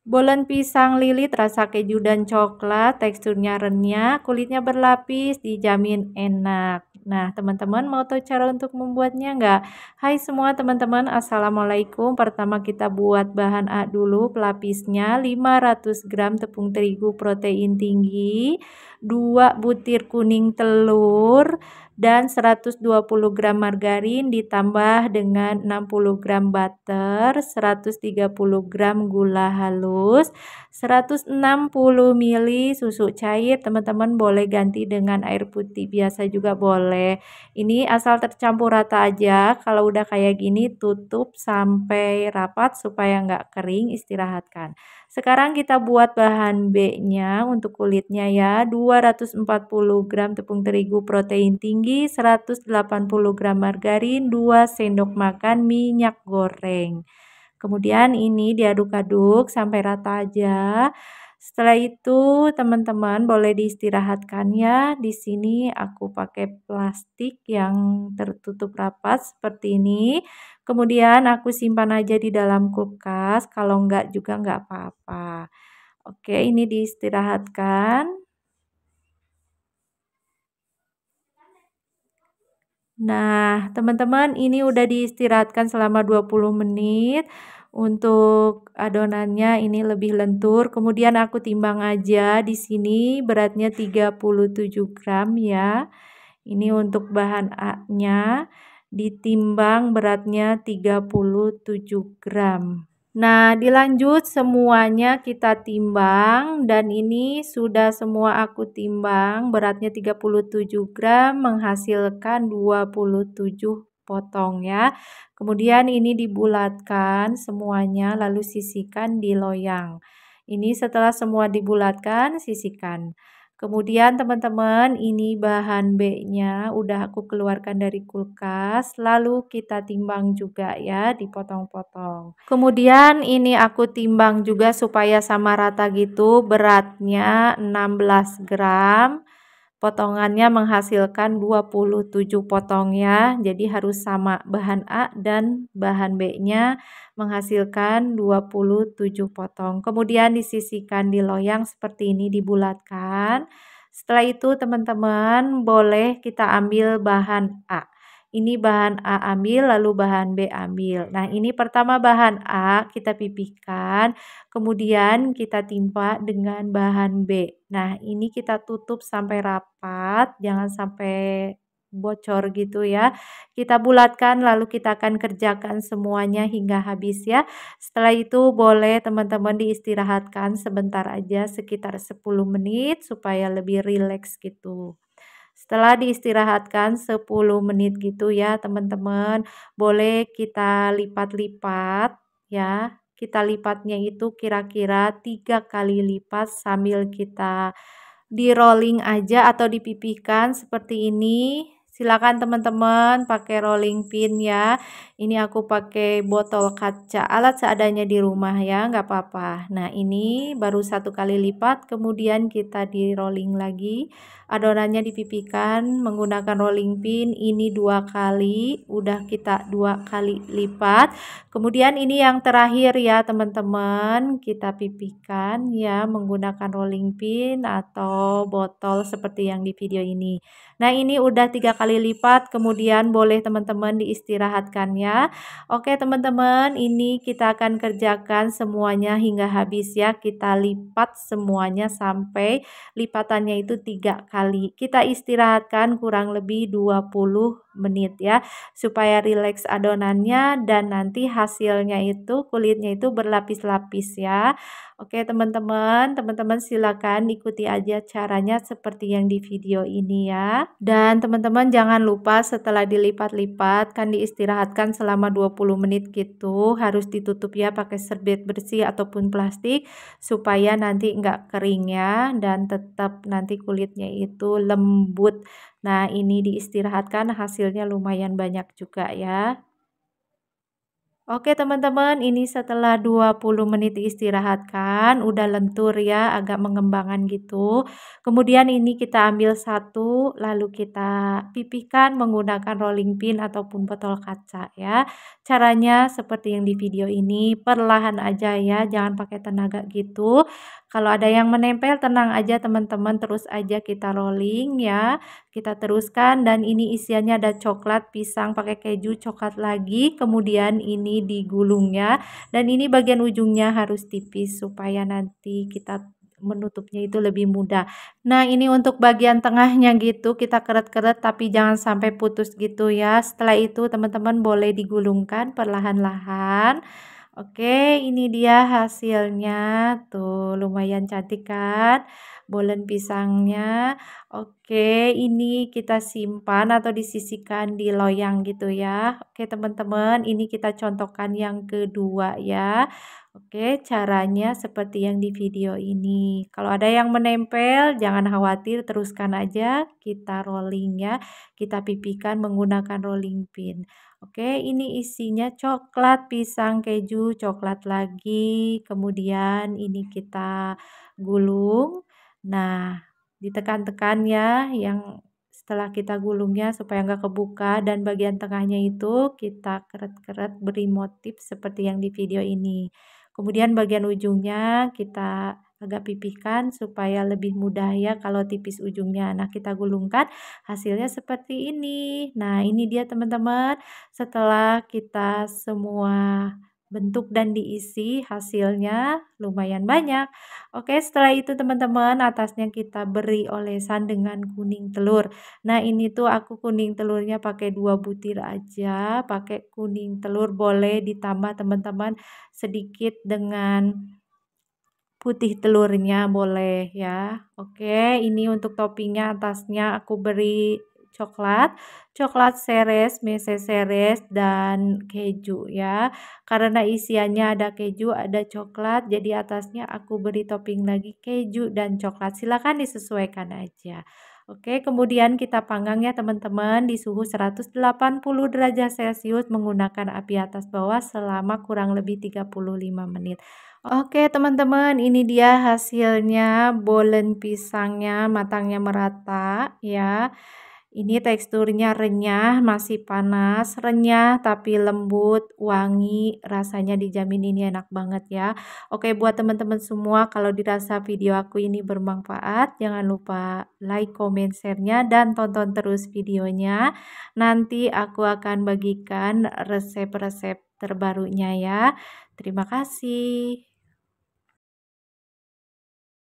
Bolen pisang lilit rasa keju dan coklat, teksturnya renyah, kulitnya berlapis, dijamin enak. Nah, teman-teman mau tahu cara untuk membuatnya nggak? Hai semua teman-teman, Assalamualaikum. Pertama kita buat bahan A dulu, pelapisnya 500 gram tepung terigu protein tinggi, 2 butir kuning telur, dan 120 gram margarin ditambah dengan 60 gram butter, 130 gram gula halus, 160 ml susu cair. Teman-teman boleh ganti dengan air putih biasa juga boleh. Ini asal tercampur rata aja. Kalau udah kayak gini tutup sampai rapat supaya nggak kering, istirahatkan. Sekarang kita buat bahan B-nya untuk kulitnya ya. 240 gram tepung terigu protein tinggi, 180 gram margarin, 2 sendok makan minyak goreng. Kemudian ini diaduk-aduk sampai rata aja. Setelah itu teman-teman boleh diistirahatkan ya. Di sini aku pakai plastik yang tertutup rapat seperti ini. Kemudian aku simpan aja di dalam kulkas. Kalau enggak juga enggak apa-apa. Oke, ini diistirahatkan. Nah, teman-teman ini udah diistirahatkan selama 20 menit. Untuk adonannya ini lebih lentur. Kemudian aku timbang aja di sini beratnya 37 gram ya. Ini untuk bahan A-nya ditimbang beratnya 37 gram. Nah, dilanjut semuanya kita timbang dan ini sudah semua aku timbang beratnya 37 gram menghasilkan 27 potong ya. Kemudian ini dibulatkan semuanya lalu sisihkan di loyang. Ini setelah semua dibulatkan, sisihkan. Kemudian teman-teman ini bahan B-nya udah aku keluarkan dari kulkas, lalu kita timbang juga ya, dipotong-potong. Kemudian ini aku timbang juga supaya sama rata gitu, beratnya 16 gram. Potongannya menghasilkan 27 potong ya. Jadi harus sama bahan A dan bahan B-nya menghasilkan 27 potong. Kemudian disisihkan di loyang seperti ini dibulatkan. Setelah itu teman-teman boleh kita ambil bahan A. Ini bahan A ambil lalu bahan B ambil. Nah, ini pertama bahan A kita pipihkan. Kemudian kita timpa dengan bahan B. Nah, ini kita tutup sampai rapat, jangan sampai bocor gitu ya. Kita bulatkan lalu kita akan kerjakan semuanya hingga habis ya. Setelah itu boleh teman-teman diistirahatkan sebentar aja sekitar 10 menit supaya lebih rileks gitu. Setelah diistirahatkan 10 menit gitu ya teman-teman, boleh kita lipat-lipat ya. Kita lipatnya itu kira-kira 3 kali lipat sambil kita di rolling aja atau dipipihkan seperti ini. Silakan teman-teman pakai rolling pin ya. Ini aku pakai botol kaca, alat seadanya di rumah ya, nggak apa-apa. Nah, ini baru 1 kali lipat, kemudian kita di rolling lagi. Adonannya dipipihkan menggunakan rolling pin, ini 2 kali, udah kita 2 kali lipat. Kemudian ini yang terakhir ya teman-teman, kita pipihkan ya menggunakan rolling pin atau botol seperti yang di video ini. Nah, ini udah 3 kali lipat, kemudian boleh teman-teman diistirahatkan ya. Oke teman-teman, ini kita akan kerjakan semuanya hingga habis ya. Kita lipat semuanya sampai lipatannya itu 3 kali. Kita istirahatkan kurang lebih 20 menit ya, supaya rileks adonannya dan nanti hasilnya itu kulitnya itu berlapis-lapis ya. Oke teman-teman silakan ikuti aja caranya seperti yang di video ini ya. Dan teman-teman jangan lupa setelah dilipat-lipat kan diistirahatkan selama 20 menit gitu, harus ditutup ya pakai serbet bersih ataupun plastik supaya nanti enggak kering ya dan tetap nanti kulitnya itu lembut. Nah, ini diistirahatkan hasilnya lumayan banyak juga ya. Oke teman-teman, ini setelah 20 menit diistirahatkan, udah lentur ya, agak mengembangkan gitu. Kemudian ini kita ambil satu, lalu kita pipihkan menggunakan rolling pin ataupun botol kaca ya. Caranya seperti yang di video ini, perlahan aja ya, jangan pakai tenaga gitu. Kalau ada yang menempel, tenang aja teman-teman, terus aja kita rolling ya. Kita teruskan dan ini isiannya ada coklat, pisang pakai keju, coklat lagi, kemudian ini digulung ya. Dan ini bagian ujungnya harus tipis supaya nanti kita menutupnya itu lebih mudah. Nah, ini untuk bagian tengahnya gitu kita keret-keret tapi jangan sampai putus gitu ya. Setelah itu teman-teman boleh digulungkan perlahan-lahan. Oke, ini dia hasilnya. Tuh, lumayan cantik kan? Bolen pisangnya. Oke, ini kita simpan atau disisihkan di loyang gitu ya. Oke, teman-teman, ini kita contohkan yang kedua ya. Oke, caranya seperti yang di video ini. Kalau ada yang menempel, jangan khawatir, teruskan aja. Kita rolling ya. Kita pipihkan menggunakan rolling pin. Oke, ini isinya coklat, pisang, keju, coklat lagi. Kemudian ini kita gulung. Nah, ditekan-tekan ya yang setelah kita gulungnya supaya nggak kebuka dan bagian tengahnya itu kita keret-keret beri motif seperti yang di video ini. Kemudian bagian ujungnya kita agak pipihkan supaya lebih mudah ya kalau tipis ujungnya. Nah, kita gulungkan hasilnya seperti ini. Nah, ini dia teman-teman. Setelah kita semua bentuk dan diisi, hasilnya lumayan banyak. Oke, setelah itu teman-teman, atasnya kita beri olesan dengan kuning telur. Nah, ini tuh aku kuning telurnya pakai 2 butir aja, pakai kuning telur boleh ditambah teman-teman sedikit dengan putih telurnya boleh ya. Oke, ini untuk toppingnya atasnya aku beri coklat, coklat seres, meses seres, dan keju ya. Karena isiannya ada keju, ada coklat, jadi atasnya aku beri topping lagi keju dan coklat. Silakan disesuaikan aja. Oke, kemudian kita panggang ya teman-teman di suhu 180 derajat Celcius menggunakan api atas bawah selama kurang lebih 35 menit. Oke teman-teman, ini dia hasilnya bolen pisangnya matangnya merata ya. Ini teksturnya renyah, masih panas, renyah tapi lembut, wangi, rasanya dijamin ini enak banget ya. Oke buat teman-teman semua kalau dirasa video aku ini bermanfaat, jangan lupa like, comment, share-nya dan tonton terus videonya. Nanti aku akan bagikan resep-resep terbarunya ya. Terima kasih.